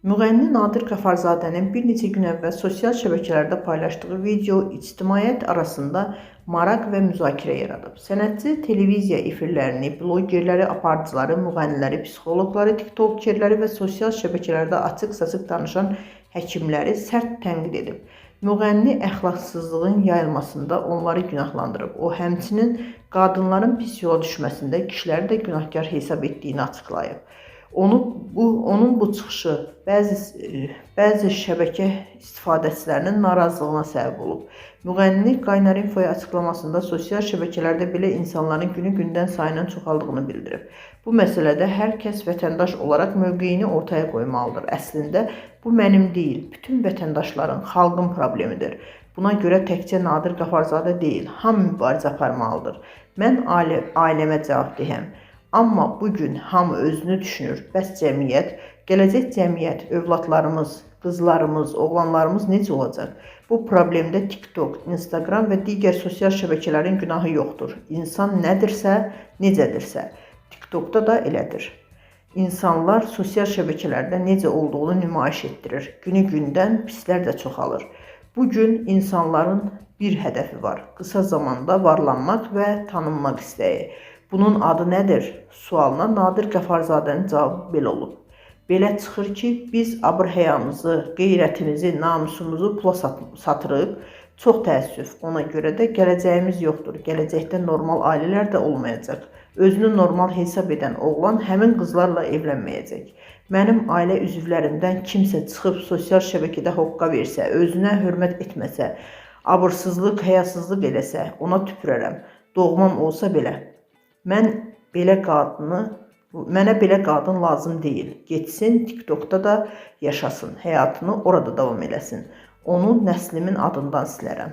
Müğənni Nadir Qəfarzadənin bir neçə gün əvvəl sosial şəbəkələrdə paylaşdığı video ictimaiyyət arasında maraq və müzakirə yaradıb. Sənətçi televiziya efirlərini, blogerləri, aparıcıları, müğənniləri, psixoloqları, tiktokerləri və sosial şəbəkələrdə açıq-saçıq danışan həkimləri sərt tənqid edib. Müğənni əxlaqsızlığın yayılmasında onları günahlandırıb. O, həmçinin qadınların pis yola düşməsində kişiləri də günahkar hesab etdiyini açıqlayıb. Onun bu çıxışı bəzi şəbəkə istifadəçilərinin narazılığına səbəb olub. Müğənni Qaynarinfoya açıqlamasında sosial şəbəkələrdə belə insanların günü-gündən sayının çoxaldığını bildirib. Bu məsələdə hər kəs vətəndaş olaraq mövqeyini ortaya qoymalıdır. Əslində, bu mənim deyil, bütün vətəndaşların, xalqın problemidir. Buna görə təkcə Nadir Qəfarzadə deyil, hamı mübarizə aparmalıdır. Mən ailəmə cavabdehəm. Amma bugün hamı özünü düşünür. Bəs cəmiyyət, gələcək cəmiyyət, övladlarımız, qızlarımız, oğlanlarımız necə olacaq? Bu problemdə TikTok, Instagram və digər sosial şəbəkələrin günahı yoxdur. İnsan nədirsə, necədirsə, TikTokda da elədir. İnsanlar sosial şəbəkələrdə necə olduğunu nümayiş etdirir. Günü-gündən pislər də çoxalır. Bugün insanların bir hədəfi var. Qısa zamanda varlanmaq və tanınmaq istəyi. Bunun adı nədir? Sualına Nadir Qəfarzadənin cavabı belə olub. Belə çıxır ki, biz abır-həyamızı, qeyrətimizi, namusumuzu pula satırıq. Çox təəssüf, ona görə də gələcəyimiz yoxdur. Gələcəkdə normal ailələr də olmayacaq. Özünü normal hesab edən oğlan həmin qızlarla evlənməyəcək. Mənim ailə üzvlərimdən kimsə çıxıb sosial şəbəkədə hoqqa versə, özünə hörmət etməsə, abırsızlıq, həyasızlıq eləsə, ona tüpürərəm. Doğmam olsa belə. Mənə belə qadın lazım deyil. Getsin, TikTokda da yaşasın, həyatını orada davam eləsin. Onu nəslimin adından silərəm.